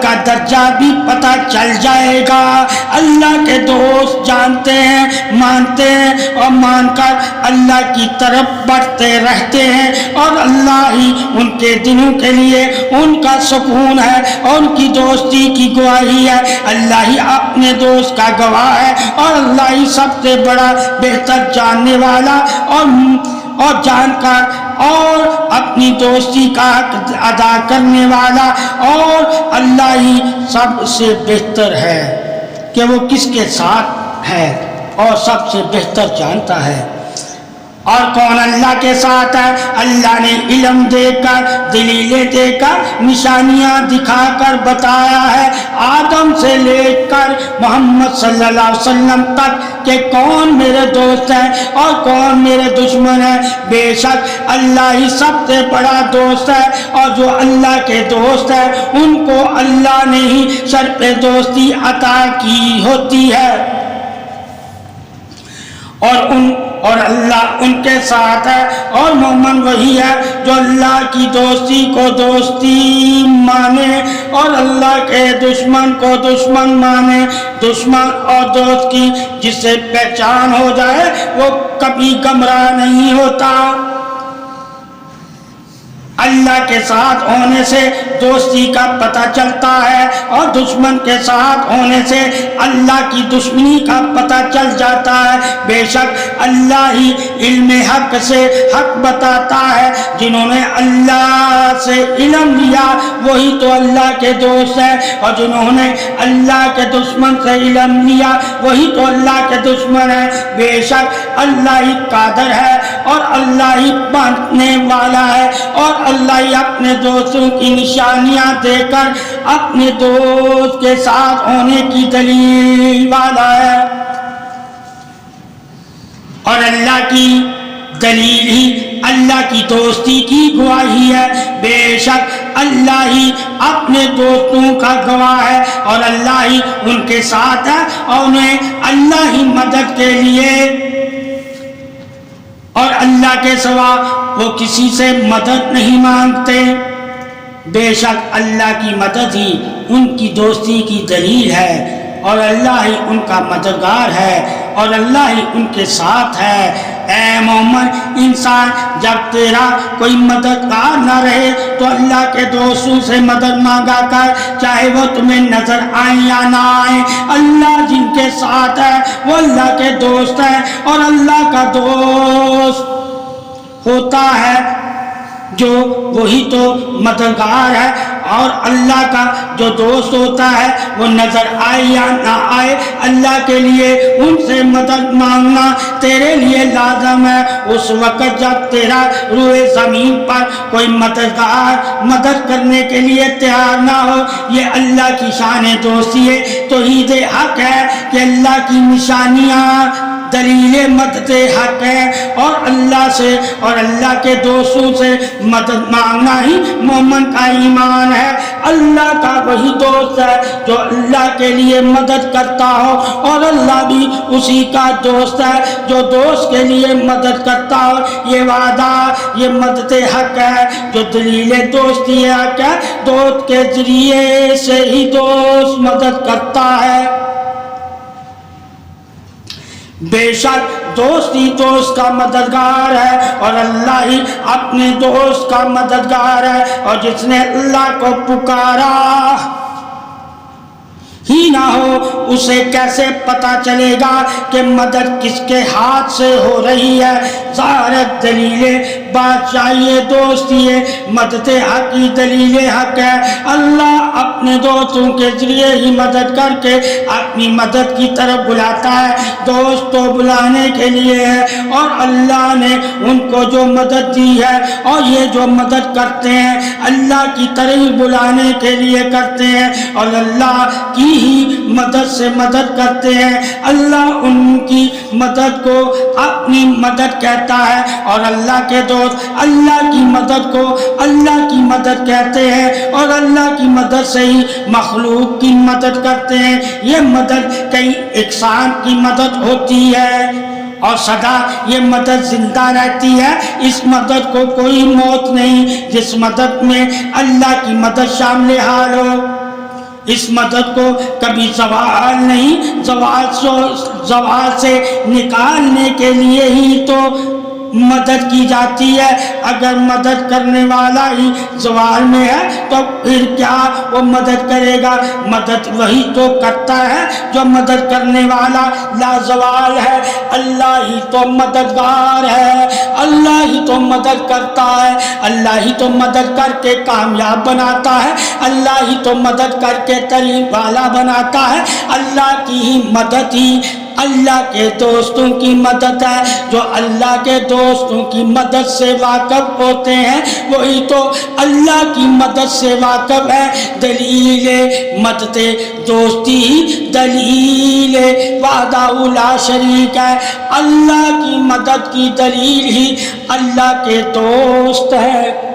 کا درجہ بھی پتہ چل جائے گا۔ اللہ کے دوست جانتے ہیں، مانتے ہیں اور مان کر اللہ کی طرف بڑھتے رہتے ہیں، اور اللہ ہی ان کے دلوں کے لیے ان کا سکون ہے اور ان کی دوستی کی گواہی ہے۔ اللہ ہی اپنے دوست کا گواہ ہے، اور اللہ ہی سب سے بڑا بہتر جاننے والا اور جان کر اور اپنی دوستی کا حق ادا کرنے والا، اور اللہ ہی سب سے بہتر ہے کہ وہ کس کے ساتھ ہے اور سب سے بہتر جانتا ہے۔ اور کون اللہ کے ساتھ ہے؟ اللہ نے علم دے کر، دلیلیں دے کر، نشانیاں دکھا کر بتایا ہے، آدم سے لے کر محمد صلی اللہ علیہ وسلم تک کہ کون میرے دوست ہے اور کون میرے دشمن ہے۔ بے شک اللہ ہی سب سے بڑا دوست ہے، اور جو اللہ کے دوست ہے ان کو اللہ نے ہی شرف دوستی عطا کی ہوتی ہے، اور اللہ ان کے ساتھ ہے۔ اور مومن وہی ہے جو اللہ کی دوستی کو دوستی مانے اور اللہ کے دشمن کو دشمن مانے۔ دشمن اور دوست کی جسے پہچان ہو جائے وہ کبھی گمراہ نہیں ہوتا۔ اللہ کے ساتھ ہونے سے دوستی کا پتہ چلتا ہے، اور دشمن کے ساتھ ہونے سے اللہ کی دشمنی کا پتہ چل جاتا ہے۔ بے شک اللہ ہی علم حق سے حق بتاتا ہے، جنہوں نے اللہ سے علم لیا وہی تو اللہ کے دوست ہے، اور جنہوں نے اللہ کے دشمن سے علم لیا وہی تو اللہ کے دشمن ہے۔ بے شک اللہ ہی قادر ہے اور اللہ ہی باندھنے والا ہے، اور اللہ ہی اپنے دوستوں کی نشانیاں دے کر اپنے دوست کے ساتھ ہونے کی دلیل والا ہے۔ اور اللہ کی دلیل ہی اللہ کی دوستی کی گواہی ہے۔ بے شک اللہ ہی اپنے دوستوں کا گواہ ہے، اور اللہ ہی ان کے ساتھ ہے، اور انہیں اللہ ہی مدد کے لیے، اور اللہ کے سوا وہ کسی سے مدد نہیں مانگتے۔ بے شک اللہ کی مدد ہی ان کی دوستی کی دلیل ہے، اور اللہ ہی ان کا مددگار ہے، اور اللہ ہی ان کے ساتھ ہے۔ اے مومن انسان، جب تیرا کوئی مددگار نہ رہے تو اللہ کے دوستوں سے مدد مانگا کر، چاہے وہ تمہیں نظر آئیں یا نہ آئیں۔ اللہ جن کے ساتھ ہے وہ اللہ کے دوست ہے، اور اللہ کا دوست ہوتا ہے جو وہی تو مددگار ہے، اور اللہ کا جو دوست ہوتا ہے وہ نظر آئے یا نہ آئے، اللہ کے لیے ان سے مدد مانگنا تیرے لیے لازم ہے۔ اس وقت جب تیرا روئے زمین پر کوئی مددگار مدد کرنے کے لیے تیار نہ ہو، یہ اللہ کی شان دوستی ہے۔ توحید حق ہے کہ اللہ کی نشانیاں دلیل مدد حق ہے، اور اللہ سے اور اللہ کے دوستوں سے مدد مانگنا ہی مومن کا ایمان ہے۔ اللہ کا وہی دوست ہے جو اللہ کے لیے مدد کرتا ہو، اور اللہ بھی اسی کا دوست ہے جو دوست کے لیے مدد کرتا ہو۔ یہ وعدہ، یہ مدد حق ہے جو دلیل دوستی حق ہے، دوست کے ذریعے سے ہی دوست مدد کرتا ہے۔ بے شک دوست ہی دوست کا مددگار ہے، اور اللہ ہی اپنے دوست کا مددگار ہے، اور جس نے اللہ کو پکارا ہی نہ ہو اسے کیسے پتہ چلے گا کہ مدد کس کے ہاتھ سے ہو رہی ہے۔ ظاہر دلیل بادشاہی دوستی ہے، مدد حق کی دلیل حق ہے۔ اللہ اپنے دوستوں کے ذریعے ہی مدد کر کے اپنی مدد کی طرف بلاتا ہے۔ دوست تو بلانے کے لیے ہے، اور اللہ نے ان کو جو مدد دی ہے اور یہ جو مدد کرتے ہیں اللہ کی طرح بلانے کے لیے کرتے ہیں، اور اللہ کی ہی مدد سے مدد کرتے ہیں۔ اللہ ان کی مدد کو اپنی مدد کہتا ہے، اور اللہ کے دوست اللہ کی مدد کو اللہ کی مدد کہتے ہیں، اور اللہ کی مدد سے ہی مخلوق کی مدد کرتے ہیں۔ یہ مدد کئی اقسام کی مدد ہوتی ہے، اور سدا یہ مدد زندہ رہتی ہے۔ اس مدد کو کوئی موت نہیں جس مدد میں اللہ کی مدد شامل حال ہو۔ اس مدد کو کبھی زوال سے نکالنے کے لیے ہی تو مدد کی جاتی ہے۔ اگر مدد کرنے والا ہی زوال میں ہے تو پھر کیا وہ مدد کرے گا؟ مدد وہی تو کرتا ہے جو مدد کرنے والا لازوال ہے۔ اللہ ہی تو مددگار ہے، اللہ ہی تو مدد کرتا ہے، اللہ ہی تو مدد کر کے کامیاب بناتا ہے، اللہ ہی تو مدد کر کے ترین والا بناتا ہے۔ اللہ کی ہی مدد ہی اللہ کے دوستوں کی مدد ہے۔ جو اللہ کے دوستوں کی مدد سے واقف ہوتے ہیں وہی تو اللہ کی مدد سے واقف ہے۔ دلیل مدد دوستی، دلیل وحدہ لا شریک ہے۔ اللہ کی مدد کی دلیل ہی اللہ کے دوست ہے۔